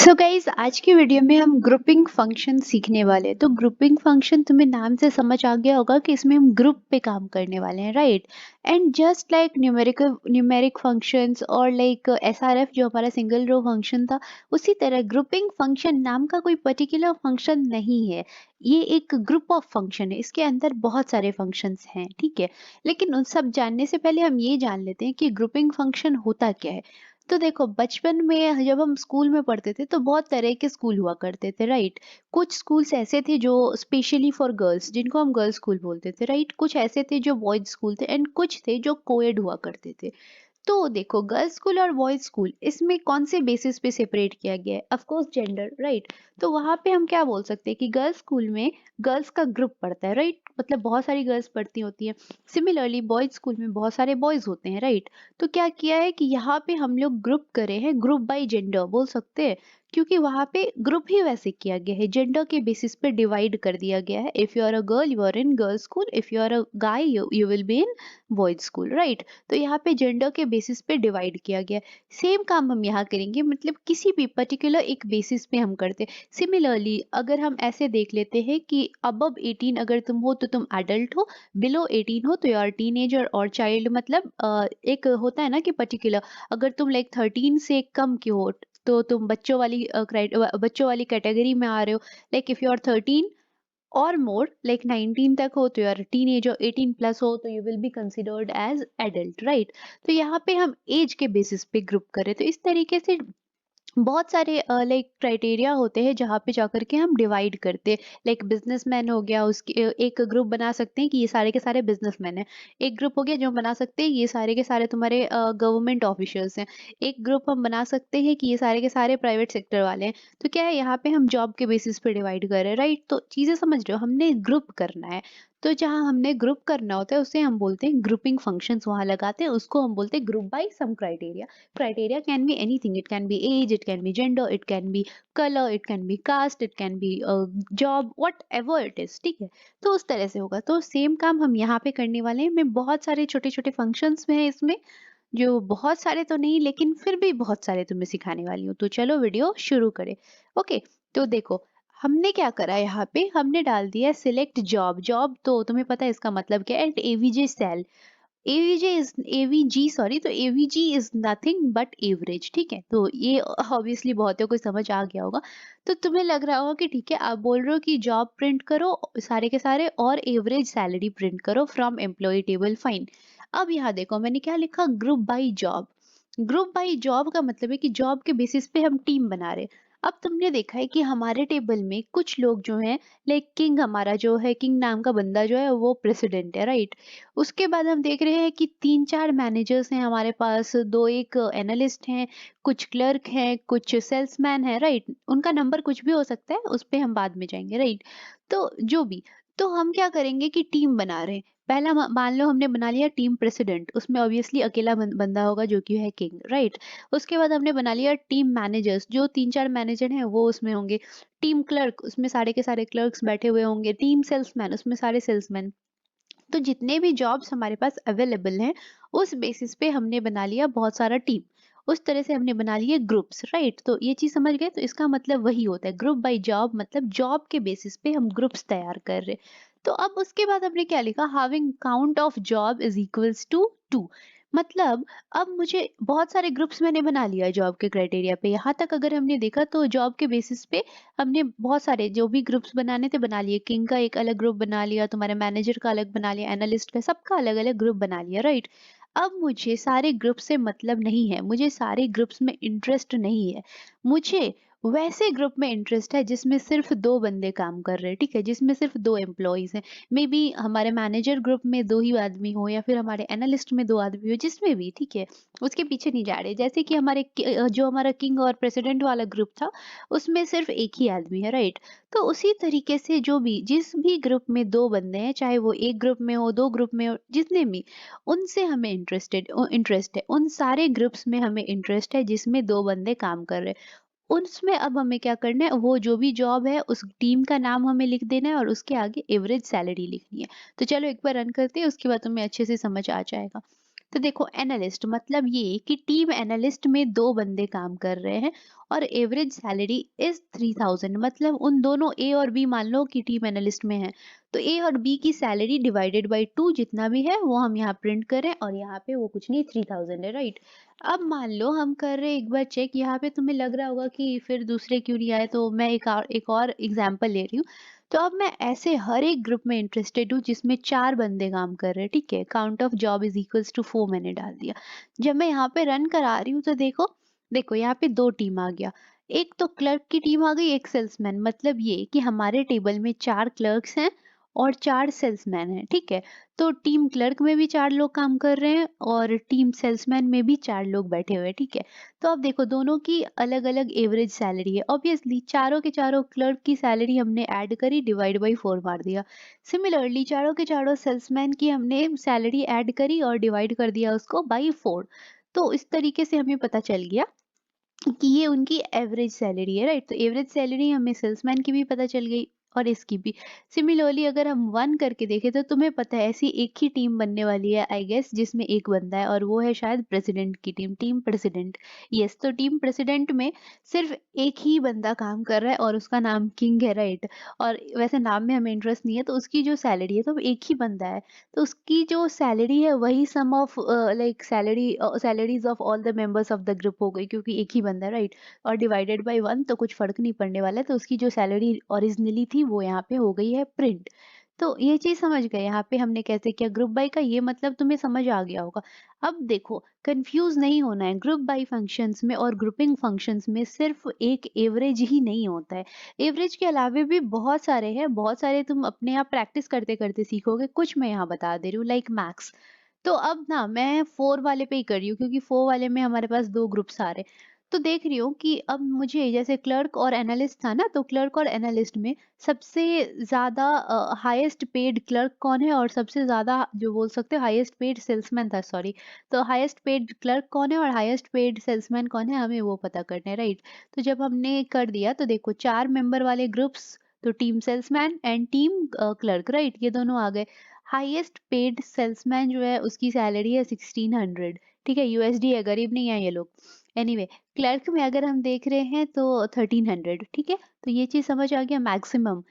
So guys आज की video में हम ग्रुपिंग फंक्शन सीखने वाले हैं। तो ग्रुपिंग फंक्शन तुम्हें नाम से समझ आ गया होगा कि इसमें हम ग्रुप पे काम करने वाले हैं, right. And just like numeric functions और लाइक एसआरएफ जो हमारा सिंगल रो फंक्शन था, उसी तरह ग्रुपिंग फंक्शन नाम का कोई पर्टिकुलर फंक्शन नहीं है। ये एक ग्रुप ऑफ फंक्शन है, इसके अंदर बहुत सारे फंक्शंस हैं, ठीक है। लेकिन उन सब जानने से पहले हम ये जान लेते हैं कि ग्रुपिंग फंक्शन होता क्या है। तो देखो, बचपन में जब हम स्कूल में पढ़ते थे तो बहुत तरह के स्कूल हुआ करते थे, राइट। कुछ स्कूल्स ऐसे थे जो स्पेशली फॉर गर्ल्स, जिनको हम गर्ल्स स्कूल बोलते थे, राइट। कुछ ऐसे थे जो बॉयज स्कूल थे एंड कुछ थे जो कोएड हुआ करते थे। तो देखो, गर्ल्स स्कूल और बॉयज स्कूल, इसमें कौन से बेसिस पे सेपरेट किया गया है? Of course gender, right. तो वहां पे हम क्या बोल सकते हैं कि गर्ल्स स्कूल में गर्ल्स का ग्रुप पढ़ता है, राइट। मतलब बहुत सारी गर्ल्स पढ़ती होती हैं। सिमिलरली बॉयज स्कूल में बहुत सारे बॉयज होते हैं, राइट। तो क्या किया है कि यहाँ पे हम लोग ग्रुप करे हैं, ग्रुप बाय जेंडर बोल सकते हैं। क्योंकि वहां पे ग्रुप ही वैसे किया गया है, जेंडर के बेसिस पे डिवाइड कर दिया गया है। If you are a girl you are in girls school, if you are a guy you will be in boys school, right. तो यहाँ पे जेंडर के बेसिस पे डिवाइड किया गया है। सेम काम हम यहाँ करेंगे, मतलब किसी भी पर्टिकुलर एक बेसिस पे हम करते हैं। सिमिलरली अगर हम ऐसे देख लेते हैं कि अबव 18 अगर तुम हो तो तुम एडल्ट हो, बिलो 18 हो तो यू आर टीनेजर और चाइल्ड। मतलब एक होता है ना कि पर्टिकुलर, अगर तुम लाइक 13 से कम के हो तो तुम बच्चों वाली कैटेगरी में आ रहे हो। Like if you are 13 or more like 19 तक हो तो यू आर टीनेजर, 18 प्लस हो तो you will be considered as adult, right. तो यहाँ पे हम एज के बेसिस पे ग्रुप करें, तो इस तरीके से बहुत सारे लाइक क्राइटेरिया होते हैं जहाँ पे जाकर के हम डिवाइड करते हैं। लाइक बिजनेसमैन हो गया, उसके एक ग्रुप बना सकते हैं कि ये सारे के सारे बिजनेसमैन हैं। एक ग्रुप हो गया जो हम बना सकते हैं ये सारे के सारे तुम्हारे गवर्नमेंट ऑफिशियल्स हैं। एक ग्रुप हम बना सकते हैं कि ये सारे के सारे प्राइवेट सेक्टर वाले हैं। तो क्या है, यहाँ पे हम जॉब के बेसिस पे डिवाइड कर रहे हैं, राइट। तो चीजें समझ रहे हो, हमने ग्रुप करना है। तो जहाँ हमने ग्रुप करना होता है उसे हम बोलते हैं ग्रुपिंग फंक्शंस, वहां लगाते हैं उसको हम बोलते हैं group by some criteria. Criteria can be anything. It can be age, it can be gender, it can be color, it can be caste, it can be job, whatever it is, ठीक है। तो उस तरह से होगा। तो same काम हम यहाँ पे करने वाले हैं। मैं बहुत सारे छोटे छोटे फंक्शंस में है इसमें, जो बहुत सारे तो नहीं लेकिन फिर भी बहुत सारे तुम्हें सिखाने वाली हूँ। तो चलो वीडियो शुरू करें। ओके। तो देखो, हमने क्या करा, यहाँ पे हमने डाल दिया सिलेक्ट जॉब। जॉब तो तुम्हें पता है इसका मतलब क्या है, एवीजे सेल। तो AVG is nothing but average, ठीक है। तो ये ऑब्वियसली बहुतों को समझ आ गया होगा। तो तुम्हें लग रहा होगा कि ठीक है, आप बोल रहे हो कि जॉब प्रिंट करो सारे के सारे और एवरेज सैलरी प्रिंट करो फ्रॉम एम्प्लॉय टेबल, फाइन। अब यहाँ देखो मैंने क्या लिखा, group by job. Group by job का मतलब है कि जॉब के बेसिस पे हम टीम बना रहे हैं। अब तुमने देखा है कि हमारे टेबल में कुछ लोग जो हैं, लाइक किंग, हमारा जो है किंग नाम का बंदा जो है वो प्रेसिडेंट है, राइट। उसके बाद हम देख रहे हैं कि 3-4 मैनेजर्स हैं हमारे पास, 2 एक एनालिस्ट हैं, कुछ क्लर्क हैं, कुछ सेल्समैन हैं, राइट। उनका नंबर कुछ भी हो सकता है, उस पे हम बाद में जाएँगे, राइट। तो जो भी, तो हम क्या करेंगे कि टीम बना रहे हैं। पहला मान लो हमने बना लिया टीम प्रेसिडेंट, उसमें ऑब्वियसली अकेला बंदा होगा जो कि है किंग, राइट। उसके बाद हमने बना लिया टीम मैनेजर्स, जो 3-4 मैनेजर हैं वो उसमें होंगे। टीम क्लर्क, उसमें सारे के सारे क्लर्क्स बैठे हुए होंगे। टीम सेल्समैन, उसमें सारे सेल्समैन। तो जितने भी जॉब्स हमारे पास अवेलेबल हैं, उस बेसिस पे हमने बना लिया बहुत सारा टीम। उस तरह से हमने बना लिए ग्रुप्स, राइट। तो ये चीज समझ गए, तो इसका मतलब वही होता है ग्रुप बाय जॉब, मतलब जॉब के बेसिस पे हम ग्रुप्स तैयार कर रहे हैं। तो अब उसके बाद हमने क्या लिखा, having count of job is equals to 2। मतलब अब मुझे बहुत सारे ग्रुप्स मैंने बना लिया जॉब के क्राइटेरिया पे। यहाँ तक अगर हमने देखा तो जॉब के बेसिस पे हमने बहुत सारे जो भी ग्रुप्स बनाने थे बना लिए। किंग का एक अलग ग्रुप बना लिया, तुम्हारे मैनेजर का अलग बना लिया, एनालिस्ट का, सबका अलग अलग ग्रुप बना लिया, राइट। अब मुझे सारे ग्रुप से मतलब नहीं है, मुझे सारे ग्रुप्स में इंटरेस्ट नहीं है। मुझे वैसे ग्रुप में इंटरेस्ट है जिसमें सिर्फ 2 बंदे काम कर रहे हैं, ठीक है, जिसमें सिर्फ 2 एम्प्लॉइज हैं। मे बी हमारे मैनेजर ग्रुप में 2 ही आदमी हो या फिर हमारे एनालिस्ट में 2 आदमी हो, जिसमें भी, ठीक है। उसके पीछे नहीं जा रहे। जैसे कि जो हमारा किंग और प्रेसिडेंट वाला ग्रुप था, उसमें सिर्फ एक ही आदमी है, राइट। तो उसी तरीके से जो भी, जिस भी ग्रुप में 2 बंदे हैं, चाहे वो एक ग्रुप में हो, 2 ग्रुप में हो, जितने भी, उनसे हमें इंटरेस्ट है। उन सारे ग्रुप्स में हमें इंटरेस्ट है जिसमें 2 बंदे काम कर रहे हैं। उसमें अब हमें क्या करना है, वो जो भी जॉब है उस टीम का नाम हमें लिख देना है और उसके आगे एवरेज सैलरी लिखनी है। तो चलो एक बार रन करते हैं, उसके बाद तुम्हें अच्छे से समझ आ जाएगा। तो देखो एनालिस्ट मतलब ये कि टीम एनालिस्ट में 2 बंदे काम कर रहे हैं और एवरेज सैलरी इज़ 3000, मतलब उन दोनों ए और बी मान लो कि टीम एनालिस्ट में हैं। तो ए और बी की सैलरी डिवाइडेड बाय 2 जितना भी है वो हम यहाँ प्रिंट करें और यहाँ पे वो कुछ नहीं 3000 है, राइट? अब मान लो हम कर रहे हैं एक बार चेक, यहाँ पे तुम्हें लग रहा होगा कि फिर दूसरे क्यों नहीं आए, तो मैं एक और एग्जांपल ले रही हूँ। तो अब मैं ऐसे हर एक ग्रुप में इंटरेस्टेड हूँ जिसमें 4 बंदे काम कर रहे हैं, ठीक है? Count of job is equals to 4 मैंने डाल दिया। जब मैं यहाँ पे रन करा रही हूँ तो देखो, देखो यहाँ पे 2 टीम आ गया। एक तो क्लर्क की टीम आ गई, एक सेल्समैन, मतलब ये कि हमारे टेबल में 4 क्लर्क्स हैं और 4 सेल्समैन हैं, ठीक है? तो टीम क्लर्क में भी 4 लोग काम कर रहे हैं और टीम सेल्समैन में भी 4 लोग बैठे हुए हैं, ठीक है? तो अब देखो दोनों की अलग-अलग एवरेज सैलरी है। ऑब्वियसली चारों के चारों क्लर्क की सैलरी हमने ऐड करी, डिवाइड बाय 4 मार दिया। सिमिलरली चारों के चारों सेल्समैन की हमने सैलरी ऐड करी और डिवाइड कर दिया उसको बाय 4। तो इस तरीके से हमें पता चल गया कि ये उनकी एवरेज सैलरी है, राइट? तो एवरेज सैलरी हमें सेल्समैन की भी पता चल गई और इसकी भी। सिमिलरली अगर हम वन करके देखें तो तुम्हें पता है ऐसी एक ही टीम बनने वाली है आई गेस, जिसमें एक बंदा है और वो है शायद प्रेसिडेंट की टीम, टीम प्रेसिडेंट। यस, तो टीम प्रेसिडेंट में सिर्फ एक ही बंदा काम कर रहा है और उसका नाम किंग है, राइट? और वैसे नाम में हमें इंटरेस्ट नहीं है, तो उसकी जो सैलरी है तो एक ही बंदा है, तो उसकी जो सैलरी है वही sum of like salaries of all the members of the group हो गई, क्योंकि एक ही बंदा है, राइट? और डिवाइडेड बाय 1 तो कुछ फर्क नहीं पड़ने वाला है, तो उसकी जो सैलरी ओरिजिनली थी वो यहाँ पे हो गई है प्रिंट। तो ये चीज समझ गए यहाँ पे हमने कैसे किया ग्रुप बाय का, ये मतलब तुम्हें समझ आ गया होगा। अब देखो कंफ्यूज नहीं होना है, ग्रुप बाय फंक्शंस में और ग्रुपिंग फंक्शंस में सिर्फ एक एवरेज ही नहीं होता है। एवरेज के अलावे भी बहुत सारे हैं, बहुत सारे तुम अपने आप प्रैक्टिस करते करते सीखोगे, कुछ मैं यहाँ बता दे रही हूँ लाइक मैक्स। तो अब ना मैं 4 वाले पे ही कर रही हूँ क्योंकि 4 वाले में हमारे पास 2 ग्रुप्स आ रहे हैं। तो देख रही हूँ कि अब मुझे जैसे क्लर्क और एनालिस्ट था ना, तो क्लर्क और एनालिस्ट में सबसे ज़्यादा हाईएस्ट पेड क्लर्क कौन है और सबसे ज़्यादा जो बोल सकते हो हाईएस्ट पेड सेल्समैन था, सॉरी। तो हाईएस्ट पेड क्लर्क कौन है और हाईएस्ट पेड सेल्समैन कौन है, हमें वो पता करना है, राइट? तो जब हमने कर दिया तो देखो 4 मेंबर वाले ग्रुप्स, तो team salesman and team clerk, right? ये दोनों आ गए। हाईएस्ट पेड सेल्समैन जो है उसकी सैलरी है 1600, ठीक है? यूएसडी है, गरीब नहीं है ये लोग। एनीवे क्लर्क में अगर हम देख रहे हैं तो 1300, ठीक है? तो ये चीज समझ आ गया मैक्सिमम।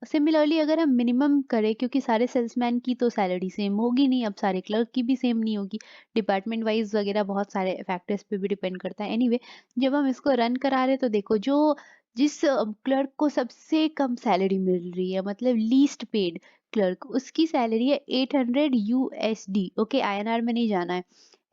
सिमिलरली अगर हम मिनिमम करें, क्योंकि सारे सेल्समैन की तो सैलरी सेम होगी नहीं, अब सारे क्लर्क की भी सेम नहीं होगी, डिपार्टमेंट वाइज वगैरह बहुत सारे फैक्टर्स पे भी डिपेंड करता है। एनीवे जब हम इसको रन करा रहे तो देखो जो जिस क्लर्क को सबसे कम सैलरी मिल रही है, मतलब लीस्ट पेड क्लर्क, उसकी सैलरी है 800 यूएसडी, ओके? आईएनआर में नहीं जाना है।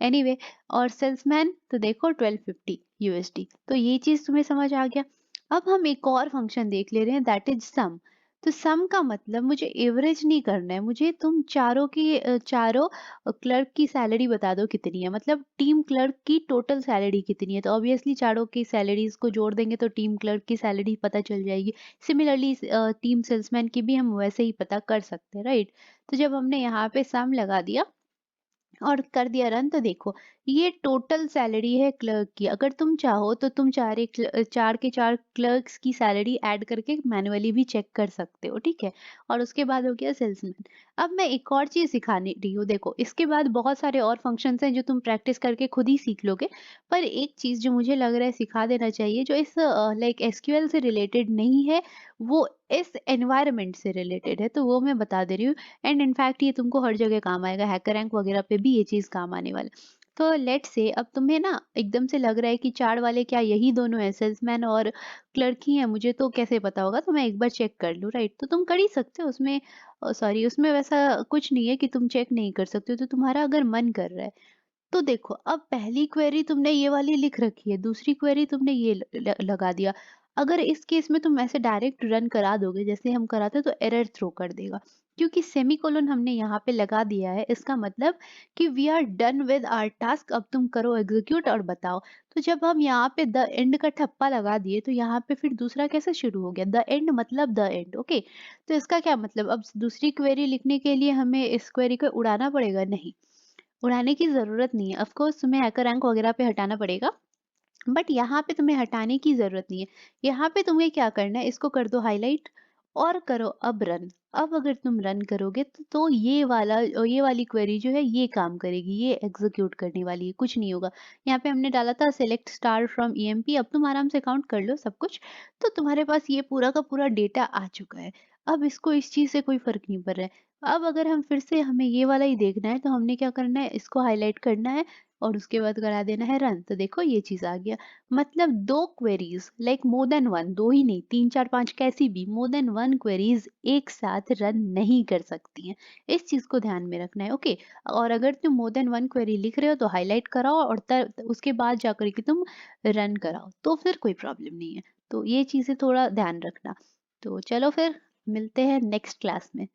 एनीवे और सेल्समैन तो देखो 1250 यूएसडी। तो ये चीज तुम्हें समझ आ गया। अब हम एक और फंक्शन देख ले रहे हैं, दैट इज सम। तो सम का मतलब मुझे एवरेज नहीं करना है, मुझे तुम चारों की चारों क्लर्क की सैलरी बता दो कितनी है, मतलब टीम क्लर्क की टोटल सैलरी कितनी है। तो ऑब्वियसली चारों की सैलरीज को जोड़ देंगे तो टीम क्लर्क की सैलरी पता चल जाएगी। सिमिलरली टीम सेल्समैन की भी हम वैसे ही पता कर सकते हैं, राइट? तो जब हमने यहाँ पे सम लगा दिया और कर दिया रन, तो देखो ये टोटल सैलरी है क्लर्क की। अगर तुम चाहो तो तुम चार के चार क्लर्क्स की सैलरी ऐड करके मैन्युअली भी चेक कर सकते हो, ठीक है? और उसके बाद हो गया सेल्समैन। अब मैं एक और चीज सिखाने रही हूँ, देखो इसके बाद बहुत सारे और फंक्शंस हैं जो तुम प्रैक्टिस करके खुद ही सीख लोगे। पर एक चीज जो मुझे लग रहा है सिखा देना चाहिए, जो इस लाइक एसक्यूएल से रिलेटेड नहीं है, वो इस एनवायरमेंट से रिलेटेड है, तो वो मैं बता दे रही हूँ। एंड इनफैक्ट ये तुमको हर जगह काम आएगा, हैकर रैंक वगैरह पे भी ये चीज काम आने वाला है। तो लेट से अब तुम्हें ना एकदम से लग रहा है कि चार वाले क्या यही दोनों है, सेल्समैन और क्लर्क ही है, मुझे तो कैसे पता होगा, तो मैं एक बार चेक कर लूँ, राइट? तो तुम कर ही सकते हो उसमें, सॉरी उसमें वैसा कुछ नहीं है कि तुम चेक नहीं कर सकते हो, तो तुम्हारा अगर मन कर रहा है तो देखो अब पहली क्वेरी तुमने ये वाली लिख रखी है, दूसरी क्वेरी तुमने ये लगा दिया। अगर इस केस में तुम ऐसे डायरेक्ट रन करा दोगे जैसे हम कराते हैं, तो एरर थ्रो कर देगा, क्योंकि सेमीकोलन हमने यहाँ पे लगा दिया है, इसका मतलब कि we are done with our task, अब तुम करो एग्जीक्यूट और बताओ। तो जब हम यहाँ पे द एंड का ठप्पा लगा दिए तो यहाँ पे फिर दूसरा कैसे शुरू हो गया, द एंड मतलब द एंड, ओके? तो इसका क्या मतलब, अब दूसरी क्वेरी लिखने के लिए हमें इस क्वेरी को उड़ाना पड़ेगा? नहीं, उड़ाने की ज़रूरत नहीं है। ऑफ कोर्स तुम्हें हैकर रैंक वगैरह पे हटाना पड़ेगा, बट यहाँ पे तुम्हें हटाने की ज़रूरत नहीं है। यहाँ पे तुम्हें क्या करना है, इसको कर दो हाइलाइट और करो अब रन। अब अगर तुम रन करोगे तो ये वाली क्वेरी जो है ये काम करेगी, ये एग्जीक्यूट करने वाली है, कुछ नहीं होगा। यहाँ पे हमने डाला था सिलेक्ट स्टार फ्रॉम ईएमपी, अब तुम आराम से काउंट कर लो सब कुछ। तो तुम्हारे पास ये पूरा का पूरा डेटा आ चुका है। अब इसको इस चीज से कोई फर्क नहीं पड़ रहा है। अब अगर हम फिर से हमें ये वाला ही देखना है तो हमने क्या करना है, इसको हाईलाइट करना है और उसके बाद करा देना है रन। तो देखो ये चीज आ गया। मतलब दो queries like more than one, दो ही नहीं, तीन चार पांच कैसी भी मोर देन वन क्वेरीज एक साथ रन नहीं कर सकती हैं। इस चीज को ध्यान में रखना है, ओके। और अगर तुम मोर देन वन क्वेरी लिख रहे हो तो हाईलाइट कराओ और उसके बाद जाकर के तुम रन कराओ, तो फिर कोई प्रॉब्लम नहीं है। तो ये चीजें थोड़ा ध्यान रखना। तो चलो फिर मिलते हैं नेक्स्ट क्लास में।